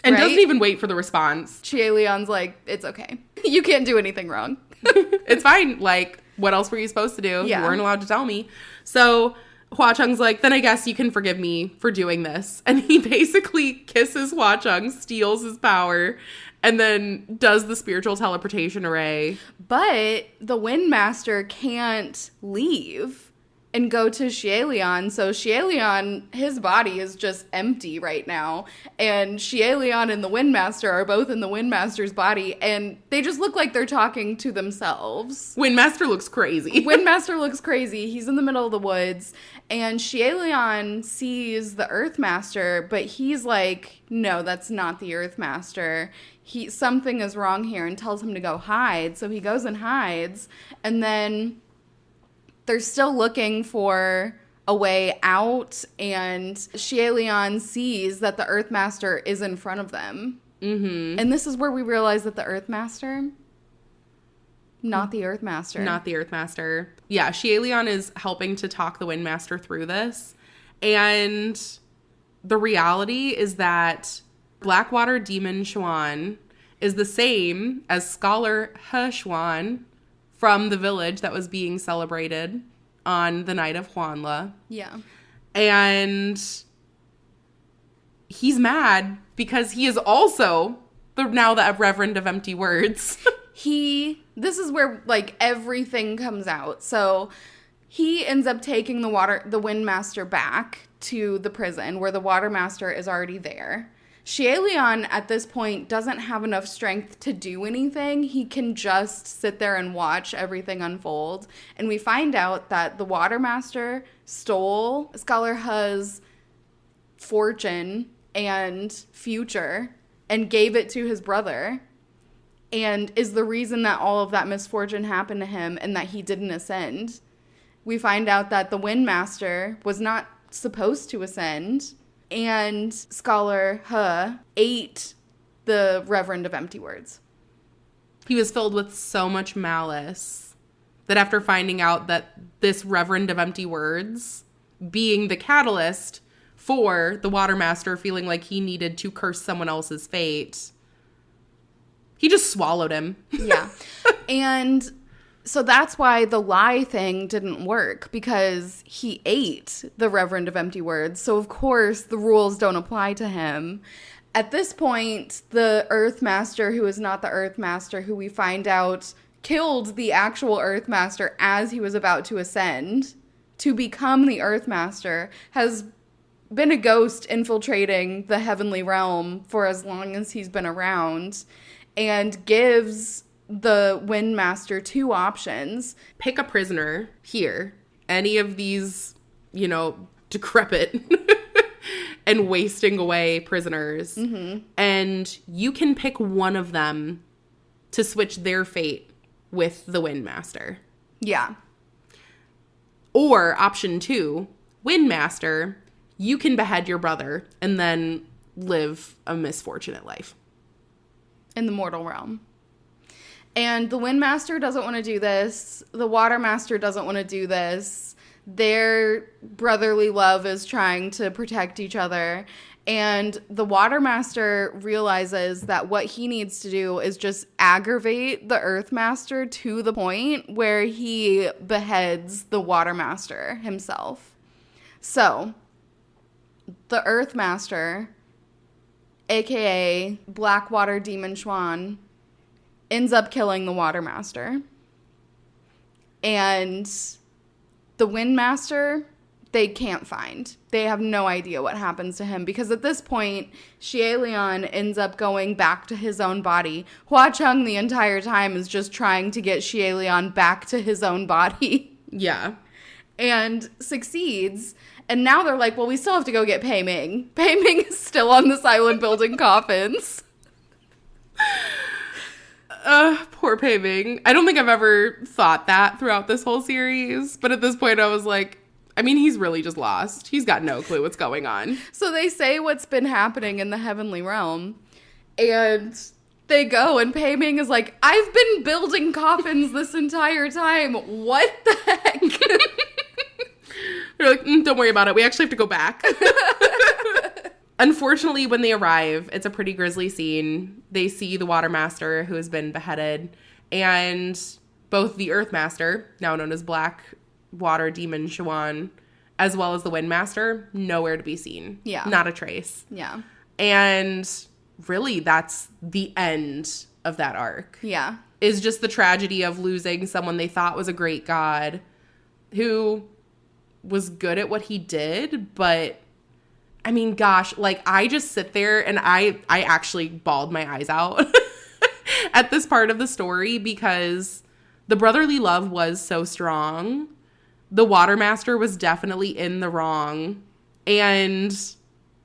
And right? doesn't even wait for the response. Shieleon's like, it's okay. You can't do anything wrong. It's fine. Like, what else were you supposed to do? Yeah. You weren't allowed to tell me. So Hua Chung's like, then I guess you can forgive me for doing this. And he basically kisses Hua Chung, steals his power, and then does the spiritual teleportation array. But the Wind Master can't leave and go to Shieleon. So Shieleon, his body is just empty right now. And Shieleon and the Wind Master are both in the Wind Master's body. And they just look like they're talking to themselves. Windmaster looks crazy. Windmaster looks crazy. He's in the middle of the woods. And Shieleon sees the Earthmaster, but he's like, no, that's not the Earthmaster. Something is wrong here, and tells him to go hide. So he goes and hides. And then they're still looking for a way out, and Shieleon sees that the Earthmaster is in front of them. Mm-hmm. And this is where we realize that the Earthmaster, not the Earthmaster. Not the Earthmaster. Yeah, Shieleon is helping to talk the Windmaster through this. And the reality is that Blackwater Demon Xuan is the same as Scholar He Xuan from the village that was being celebrated on the night of Huanla. Yeah. And he's mad because he is also now the Reverend of Empty Words. This is where, like, everything comes out. So he ends up taking the Windmaster back to the prison where the Watermaster is already there. Shieleon at this point doesn't have enough strength to do anything. He can just sit there and watch everything unfold. And we find out that the Watermaster stole Scholar He's fortune and future and gave it to his brother, and is the reason that all of that misfortune happened to him and that he didn't ascend. We find out that the Windmaster was not supposed to ascend, and Scholar He ate the Reverend of Empty Words. He was filled with so much malice that after finding out that this Reverend of Empty Words, being the catalyst for the Watermaster feeling like he needed to curse someone else's fate, he just swallowed him. Yeah. And so that's why the lie thing didn't work, because he ate the Reverend of Empty Words. So, of course, the rules don't apply to him. At this point, the Earthmaster, who is not the Earthmaster, who we find out killed the actual Earthmaster as he was about to ascend to become the Earthmaster, has been a ghost infiltrating the heavenly realm for as long as he's been around, and gives the Windmaster two options. Pick a prisoner here. Any of these, decrepit and wasting away prisoners. Mm-hmm. And you can pick one of them to switch their fate with the Windmaster. Yeah. Or option 2, Windmaster, you can behead your brother and then live a misfortunate life. In the mortal realm. And the Windmaster doesn't want to do this. The Watermaster doesn't want to do this. Their brotherly love is trying to protect each other. And the Watermaster realizes that what he needs to do is just aggravate the Earthmaster to the point where he beheads the Watermaster himself. So, the Earthmaster, aka Blackwater Demon Xuan, ends up killing the Watermaster. And the Windmaster, they can't find. They have no idea what happens to him, because at this point, Shieleon ends up going back to his own body. Hua Chung the entire time is just trying to get Shieleon back to his own body. Yeah. And succeeds. And now they're like, well, we still have to go get Pei Ming. Pei Ming is still on this island building coffins. Poor Pei Ming. I don't think I've ever thought that throughout this whole series, but at this point I was like, I mean, he's really just lost. He's got no clue what's going on. So they say what's been happening in the heavenly realm, and they go, and Pei Ming is like, I've been building coffins this entire time. What the heck? They're like, don't worry about it. We actually have to go back. Unfortunately, when they arrive, it's a pretty grisly scene. They see the Water Master, who has been beheaded, and both the Earth Master, now known as Black Water Demon Xuan, as well as the Wind Master, nowhere to be seen. Yeah. Not a trace. Yeah. And really, that's the end of that arc. Yeah. Is just the tragedy of losing someone they thought was a great god who was good at what he did, but I mean, gosh, like, I just sit there and I actually bawled my eyes out at this part of the story because the brotherly love was so strong. The Water Master was definitely in the wrong, and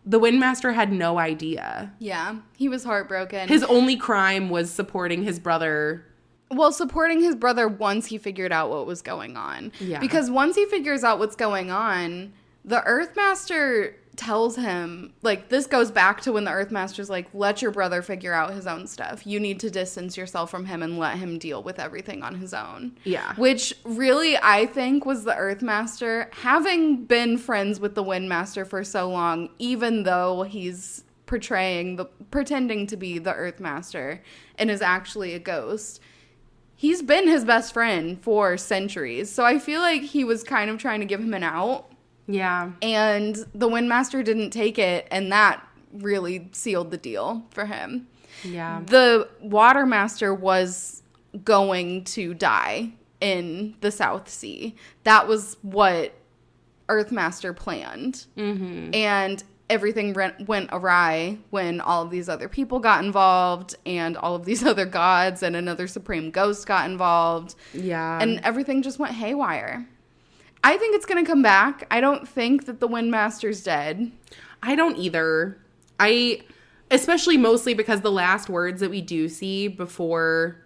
the Wind Master had no idea. Yeah. He was heartbroken. His only crime was supporting his brother. Well, supporting his brother once he figured out what was going on. Yeah. Because once he figures out what's going on, the Earth Master tells him, like, this goes back to when the Earth Master's like, let your brother figure out his own stuff. You need to distance yourself from him and let him deal with everything on his own. Yeah. Which really, I think, was the Earth Master, having been friends with the Wind Master for so long, even though he's pretending to be the Earth Master and is actually a ghost. He's been his best friend for centuries. So I feel like he was kind of trying to give him an out. Yeah. And the Wind Master didn't take it, and that really sealed the deal for him. Yeah. The Water Master was going to die in the South Sea. That was what Earth Master planned. Mm-hmm. And everything went awry when all of these other people got involved, and all of these other gods and another supreme ghost got involved. Yeah. And everything just went haywire. I think it's going to come back. I don't think that the Wind Master's dead. I don't either. Especially mostly because the last words that we do see before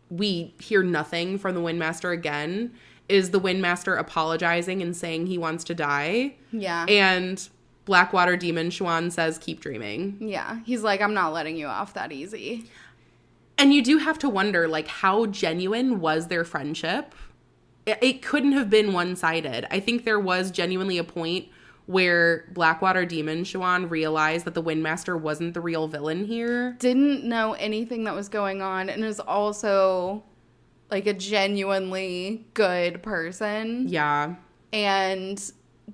we hear nothing from the Wind Master again is the Wind Master apologizing and saying he wants to die. Yeah. And Blackwater Demon Xuan says, keep dreaming. Yeah. He's like, I'm not letting you off that easy. And you do have to wonder, like, how genuine was their friendship? It couldn't have been one-sided. I think there was genuinely a point where Blackwater Demon Xuan realized that the Wind Master wasn't the real villain here. Didn't know anything that was going on, and is also, like, a genuinely good person. Yeah. And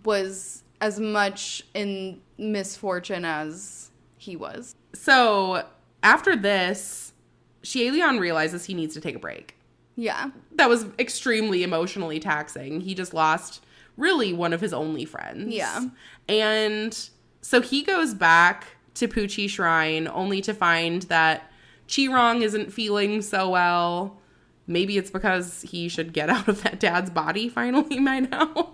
was as much in misfortune as he was. So, after this, Xie Lian realizes he needs to take a break. Yeah. That was extremely emotionally taxing. He just lost really one of his only friends. Yeah. And so he goes back to Puchi Shrine only to find that Qirong isn't feeling so well. Maybe it's because he should get out of that dad's body finally by now.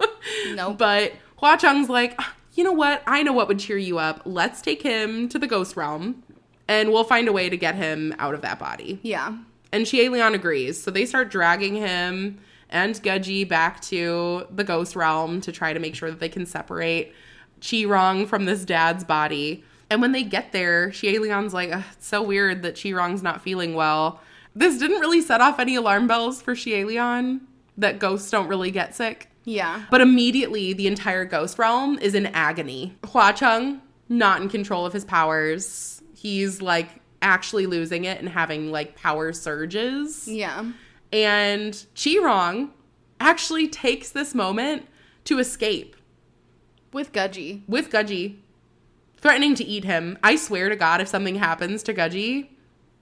Nope. But Hua Cheng's like, you know what? I know what would cheer you up. Let's take him to the ghost realm and we'll find a way to get him out of that body. Yeah. And Xie Lian agrees. So they start dragging him and Gudgy back to the ghost realm to try to make sure that they can separate Qirong from this dad's body. And when they get there, Xie Lian's like, it's so weird that Qirong's not feeling well. This didn't really set off any alarm bells for Xie Lian, that ghosts don't really get sick. Yeah. But immediately, the entire ghost realm is in agony. Hua Cheng, not in control of his powers. He's, like, actually losing it and having, like, power surges. Yeah. And Qirong actually takes this moment to escape. With Gudgy. With Gudgy. Threatening to eat him. I swear to God, if something happens to Gudgy,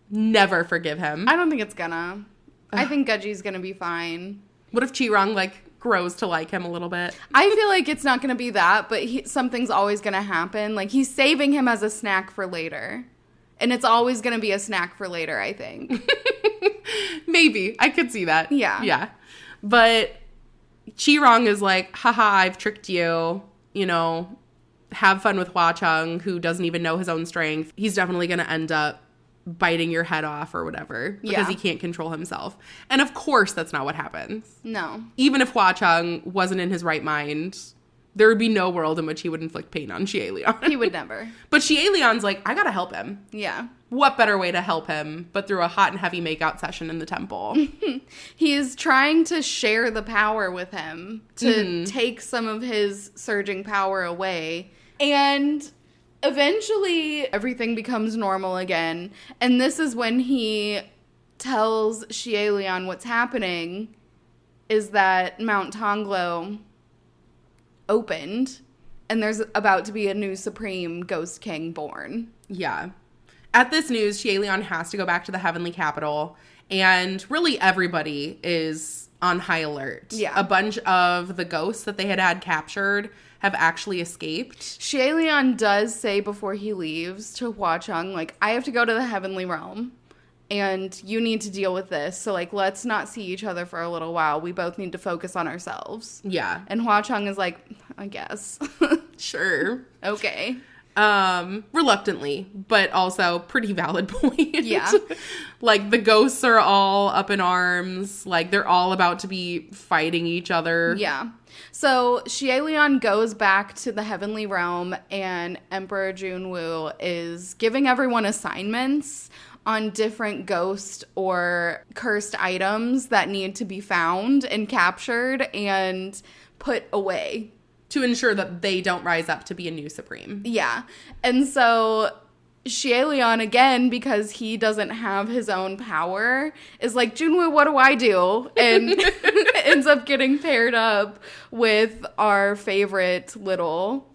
never forgive him. I don't think it's gonna. I think Gudgy's gonna be fine. What if Qirong, like, grows to like him a little bit? I feel like it's not gonna be that, but something's always gonna happen. Like, he's saving him as a snack for later. And it's always going to be a snack for later, I think. Maybe. I could see that. Yeah. Yeah. But Qirong is like, haha, I've tricked you. You know, have fun with Hua Cheng, who doesn't even know his own strength. He's definitely going to end up biting your head off or whatever because Yeah. he can't control himself. And of course, that's not what happens. No. Even if Hua Chung wasn't in his right mind, there would be no world in which he would inflict pain on Xie Lian. He would never. But Xie Lian's like, I gotta help him. Yeah. What better way to help him but through a hot and heavy makeout session in the temple? He's trying to share the power with him to take some of his surging power away. And eventually everything becomes normal again. And this is when he tells Xie Lian what's happening is that Mount Tonglo opened and there's about to be a new Supreme Ghost King born. Yeah. At this news, Xie Lian has to go back to the heavenly capital, and really everybody is on high alert. Yeah. A bunch of the ghosts that they had captured have actually escaped. Xie Lian does say before he leaves to Hua Chung, like, I have to go to the heavenly realm and you need to deal with this. So, like, let's not see each other for a little while. We both need to focus on ourselves. Yeah. And Hua Chung is like, I guess. Sure. Okay. Reluctantly, but also pretty valid point. Yeah. Like, the ghosts are all up in arms. Like, they're all about to be fighting each other. Yeah. So Xie Lian goes back to the heavenly realm and Emperor Junwu is giving everyone assignments on different ghost or cursed items that need to be found and captured and put away. To ensure that they don't rise up to be a new supreme. Yeah. And so Xie Lian, again, because he doesn't have his own power, is like, Junwu, what do I do? And ends up getting paired up with our favorite little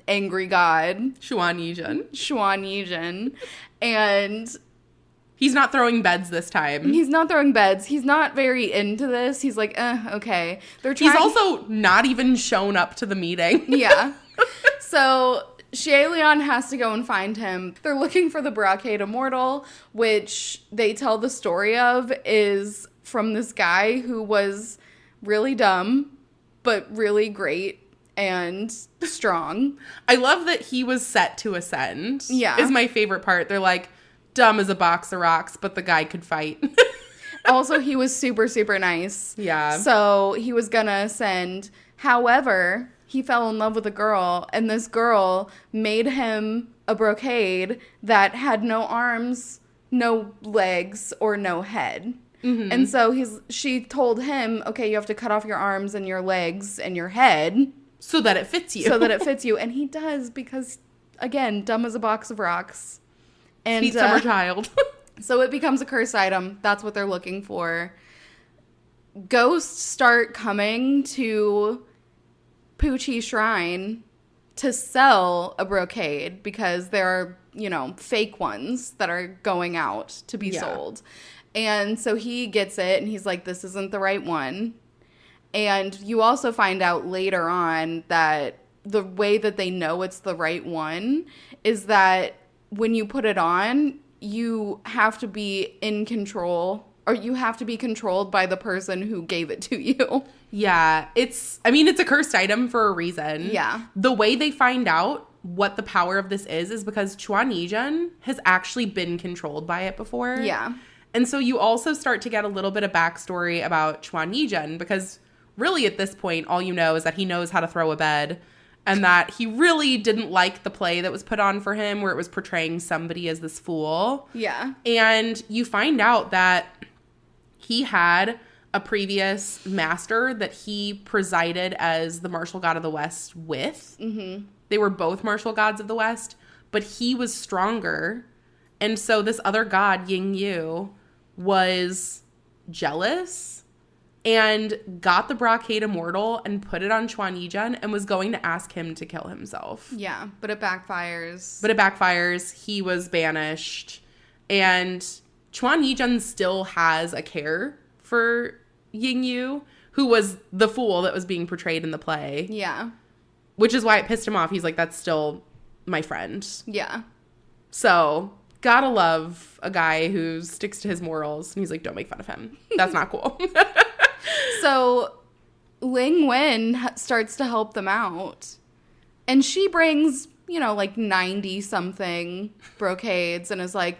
angry god, Xuan Yizhen. Xuan Yizhen. And He's not throwing beds this time. he's not throwing beds. He's not very into this. He's like, okay. They're trying. He's also not even shown up to the meeting. Yeah. So Xie Lian has to go and find him. They're looking for the Brocade Immortal, which they tell the story of is from this guy who was really dumb, but really great and strong. I love that he was set to ascend. Yeah. Is my favorite part. They're like, dumb as a box of rocks, but the guy could fight. Also, he was super, super nice. Yeah. So he was gonna ascend. However, he fell in love with a girl, and this girl made him a brocade that had no arms, no legs, or no head. Mm-hmm. And so she told him, okay, you have to cut off your arms and your legs and your head. So that it fits you. So that it fits you. And he does because, again, dumb as a box of rocks. And Sweet summer child. so it becomes a cursed item. That's what they're looking for. Ghosts start coming to Puchi Shrine to sell a brocade because there are, fake ones that are going out to be sold. And so he gets it and he's like, this isn't the right one. And you also find out later on that the way that they know it's the right one is that when you put it on, you have to be in control, or you have to be controlled by the person who gave it to you. Yeah, it's a cursed item for a reason. Yeah. The way they find out what the power of this is because Xuan Yizhen has actually been controlled by it before. Yeah. And so you also start to get a little bit of backstory about Xuan Yizhen because really at this point, all you know is that he knows how to throw a bed and that he really didn't like the play that was put on for him where it was portraying somebody as this fool. Yeah. And you find out that he had a previous master that he presided as the martial god of the West with. Mm-hmm. They were both martial gods of the West, but he was stronger. And so this other god, Ying Yu, was jealous and got the Brocade Immortal and put it on Xuan Yizhen and was going to ask him to kill himself. Yeah, but it backfires. He was banished. And Xuan Yizhen still has a care for Ying Yu, who was the fool that was being portrayed in the play. Yeah. Which is why it pissed him off. He's like, that's still my friend. Yeah. So, gotta love a guy who sticks to his morals. And he's like, don't make fun of him. That's not cool. So Ling Wen starts to help them out. And she brings, like 90 something brocades and is like,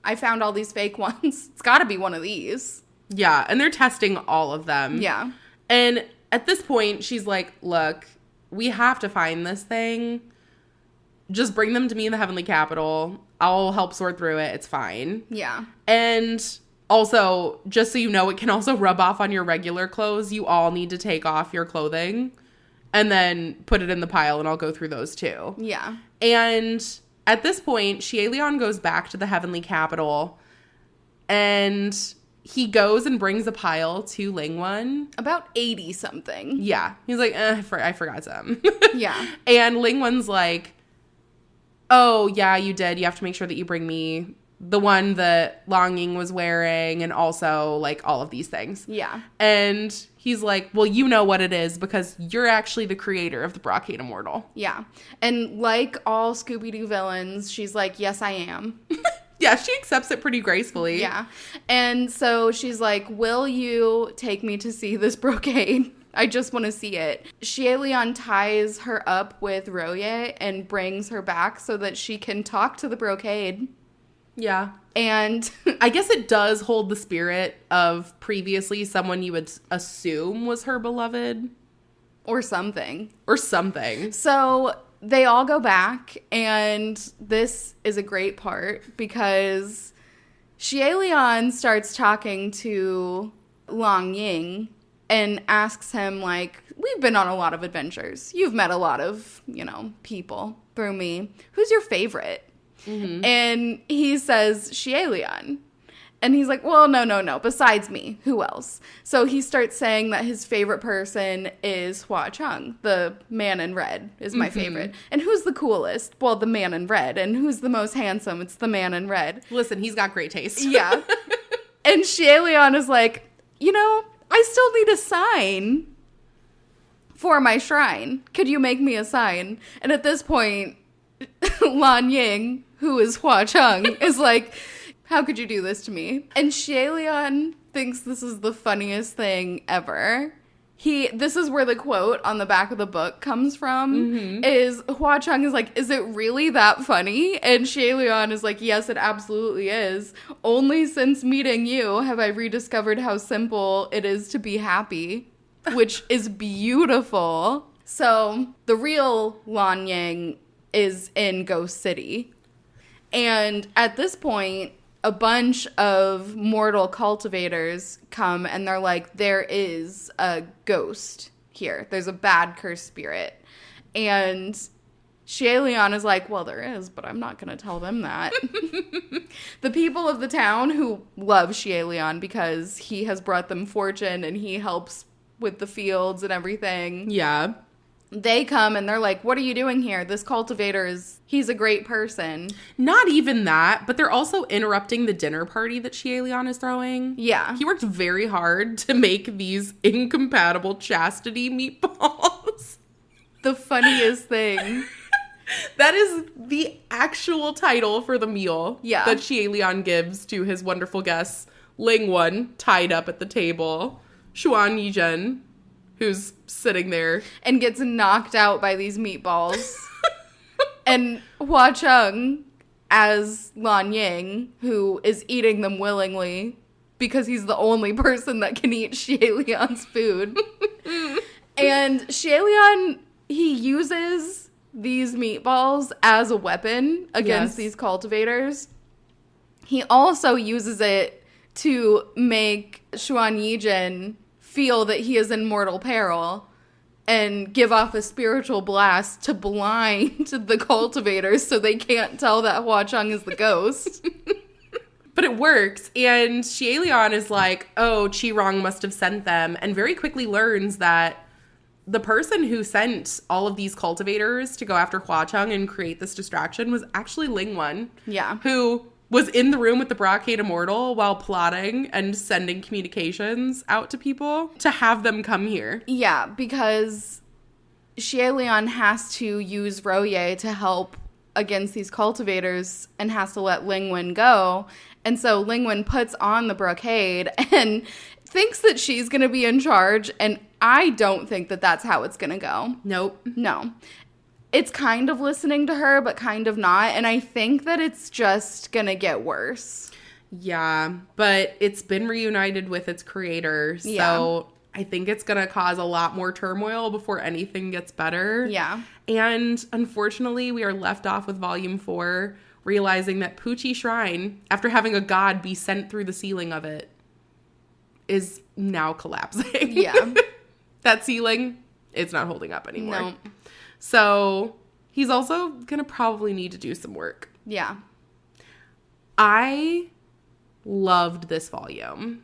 I found all these fake ones. It's got to be one of these. Yeah, and they're testing all of them. Yeah. And at this point, she's like, look, we have to find this thing. Just bring them to me in the Heavenly Capital. I'll help sort through it. It's fine. Yeah. And also, just so you know, it can also rub off on your regular clothes. You all need to take off your clothing and then put it in the pile, and I'll go through those too. Yeah. And at this point, Xie goes back to the Heavenly Capital, and he goes and brings a pile to Lingwen. About 80 something. Yeah. He's like, I forgot some. Yeah. And Lingwen's like, oh, yeah, you did. You have to make sure that you bring me the one that Long Ying was wearing, and also, like, all of these things. Yeah. And he's like, well, you know what it is because you're actually the creator of the Brocade Immortal. Yeah. And like all Scooby-Doo villains, she's like, yes, I am. Yeah, she accepts it pretty gracefully. Yeah. And so she's like, will you take me to see this brocade? I just want to see it. Xie ties her up with Roye and brings her back so that she can talk to the brocade. Yeah. And I guess it does hold the spirit of previously someone you would assume was her beloved. or something. Or something. So they all go back, and this is a great part because Xie starts talking to Long Ying and asks him, like, we've been on a lot of adventures. You've met a lot of, people through me. Who's your favorite? Mm-hmm. And he says, Xie. And he's like, well, no. Besides me, who else? So he starts saying that his favorite person is Hua Cheng. The man in red is my favorite. And who's the coolest? Well, the man in red. And who's the most handsome? It's the man in red. Listen, he's got great taste. Yeah. And Xie is like, I still need a sign for my shrine. Could you make me a sign? And at this point, Lan Ying, who is Hua Cheng, is like, how could you do this to me? And Xie thinks this is the funniest thing ever. This is where the quote on the back of the book comes from, is Hua Cheng is like, is it really that funny? And Xie is like, yes, it absolutely is. Only since meeting you have I rediscovered how simple it is to be happy, which is beautiful. So the real Lan Ying is in Ghost City. And at this point, a bunch of mortal cultivators come and they're like, there is a ghost here. There's a bad cursed spirit. And Xie is like, well, there is, but I'm not going to tell them that. The people of the town who love Xie because he has brought them fortune and he helps with the fields and everything. Yeah. They come and they're like, what are you doing here? This cultivator he's a great person. Not even that, but they're also interrupting the dinner party that Xie is throwing. Yeah. He worked very hard to make these incompatible chastity meatballs. The funniest thing. That is the actual title for the meal that Xie gives to his wonderful guests. Lingwen, tied up at the table. Xuan Yizhen, who's sitting there. And gets knocked out by these meatballs. And Hua Cheng as Lan Ying, who is eating them willingly because he's the only person that can eat Xie food. And Xie, he uses these meatballs as a weapon against these cultivators. He also uses it to make Xuan Yizhen feel that he is in mortal peril and give off a spiritual blast to blind the cultivators so they can't tell that Hua Cheng is the ghost. But it works, and Xie is like, oh, Qi-Rong must have sent them, and very quickly learns that the person who sent all of these cultivators to go after Hua Cheng and create this distraction was actually Lingwen. Yeah. Who was in the room with the Brocade Immortal while plotting and sending communications out to people to have them come here. Yeah, because Xie has to use Roye to help against these cultivators and has to let Lingwen go. And so Lingwen puts on the brocade and thinks that she's going to be in charge. And I don't think that that's how it's going to go. Nope. No. it's kind of listening to her, but kind of not. And I think that it's just gonna get worse. Yeah, but it's been reunited with its creator, so Yeah. I think it's going to cause a lot more turmoil before anything gets better. Yeah. And unfortunately, we are left off with Volume 4, realizing that Poochie Shrine, after having a god be sent through the ceiling of it, is now collapsing. Yeah. That ceiling, it's not holding up anymore. No. So he's also going to probably need to do some work. Yeah. I loved this volume.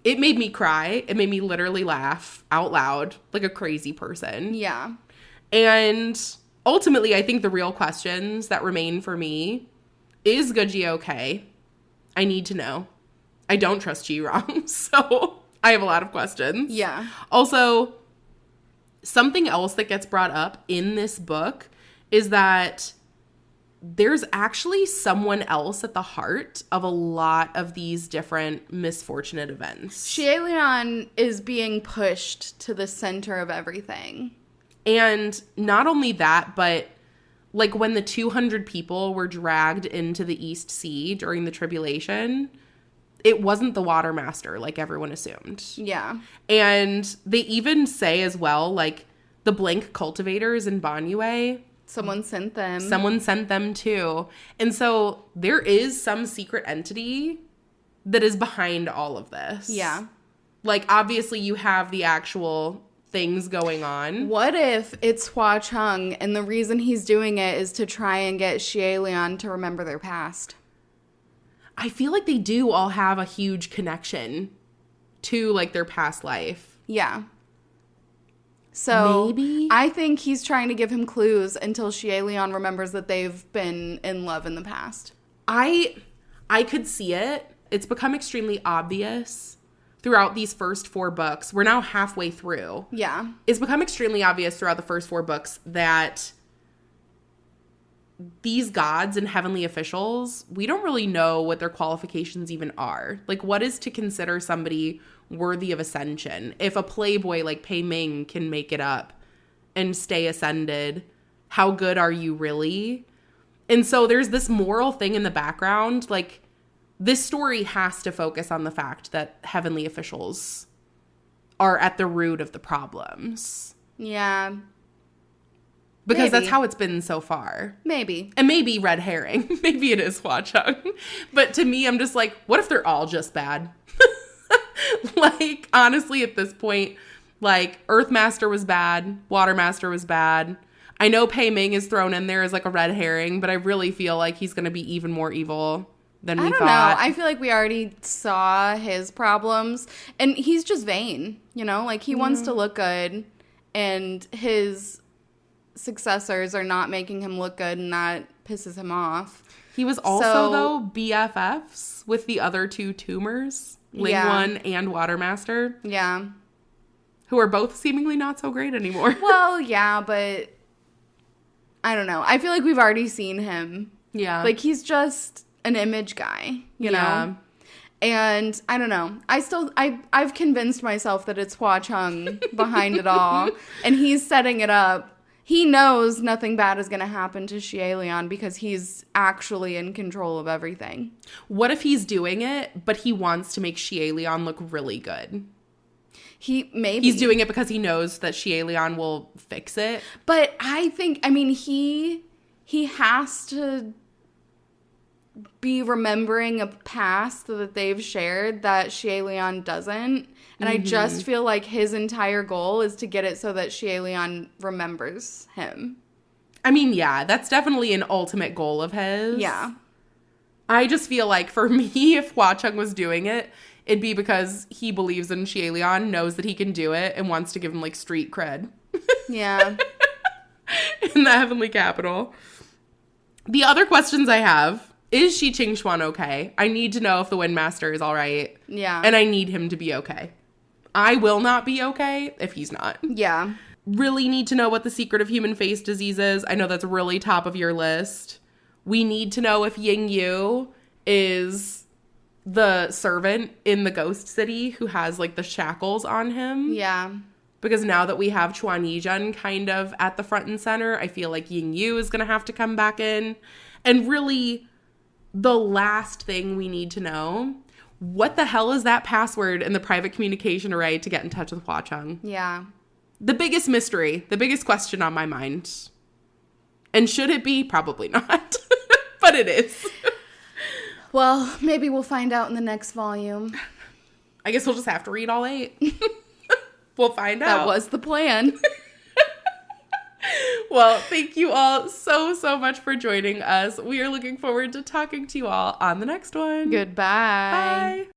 It made me cry. It made me literally laugh out loud like a crazy person. Yeah. And ultimately, I think the real questions that remain for me is Guji okay? I need to know. I don't trust Ji-Rong, so I have a lot of questions. Yeah. Also, something else that gets brought up in this book is that there's actually someone else at the heart of a lot of these different misfortunate events. Xie Lian is being pushed to the center of everything. And not only that, but like when the 200 people were dragged into the East Sea during the tribulation, it wasn't the Water Master like everyone assumed. Yeah. And they even say as well, like the blank cultivators in Banyue, Someone sent them. someone sent them too. And so there is some secret entity that is behind all of this. Yeah. Like obviously you have the actual things going on. What if it's Hua Chung and the reason he's doing it is to try and get Xie Lian to remember their past? I feel like they do all have a huge connection to like their past life. Yeah. So Maybe? I think he's trying to give him clues until Xie Lian remembers that they've been in love in the past. I could see it. It's become extremely obvious throughout these first 4 books. We're now halfway through. Yeah. It's become extremely obvious throughout the first 4 books that these gods and heavenly officials, we don't really know what their qualifications even are. Like, what is to consider somebody worthy of ascension? If a playboy like Pei Ming can make it up and stay ascended, how good are you really? And so there's this moral thing in the background. Like, this story has to focus on the fact that heavenly officials are at the root of the problems. Yeah. Because Maybe. that's how it's been so far. Maybe. And maybe red herring. Maybe it is Hua Chung. But to me, I'm just like, what if they're all just bad? Like, honestly, at this point, like, Earthmaster was bad. Watermaster was bad. I know Pei Ming is thrown in there as like a red herring, but I really feel like he's going to be even more evil than we I don't thought. know. I feel like we already saw his problems. And he's just vain, you know? Like, he wants to look good. And his successors are not making him look good, and that pisses him off. He was also, So- though, BFFs with the other 2 tumors, Ling Yeah. One and Watermaster, Yeah. who are both seemingly not so great anymore. Well, yeah, but I don't know. I feel like we've already seen him. Yeah. Like, he's just an image guy, you know? And I don't know. I've convinced myself that it's Hua Chung behind it all. And he's setting it up. He knows nothing bad is going to happen to Xie Lian because he's actually in control of everything. What if he's doing it, but he wants to make Xie Lian look really good? Maybe He's doing it because he knows that Xie Lian will fix it. But I think, I mean, he has to be remembering a past that they've shared that Xie Lian doesn't. And I just feel like his entire goal is to get it so that Xie Lian remembers him. I mean, yeah, that's definitely an ultimate goal of his. Yeah. I just feel like for me, if Hua Chung was doing it, it'd be because he believes in Xie Lian, knows that he can do it, and wants to give him like street cred Yeah. in the heavenly capital. The other questions I have, is Shi Qingxuan okay? I need to know if the Windmaster is all right. Yeah. And I need him to be okay. I will not be okay if he's not. Yeah. Really need to know what the secret of human face disease is. I know that's really top of your list. We need to know if Ying Yu is the servant in the ghost city who has like the shackles on him. Yeah. Because now that we have Chuan Yizhen kind of at the front and center, I feel like Ying Yu is going to have to come back in. And really, the last thing we need to know, what the hell is that password in the private communication array to get in touch with Hua Cheng? Yeah. The biggest mystery, the biggest question on my mind. And should it be? Probably not. But it is. Well, maybe we'll find out in the next volume. I guess we'll just have to read all 8. We'll find out. That was the plan. Well, thank you all so much for joining us. We are looking forward to talking to you all on the next one. Goodbye. Bye.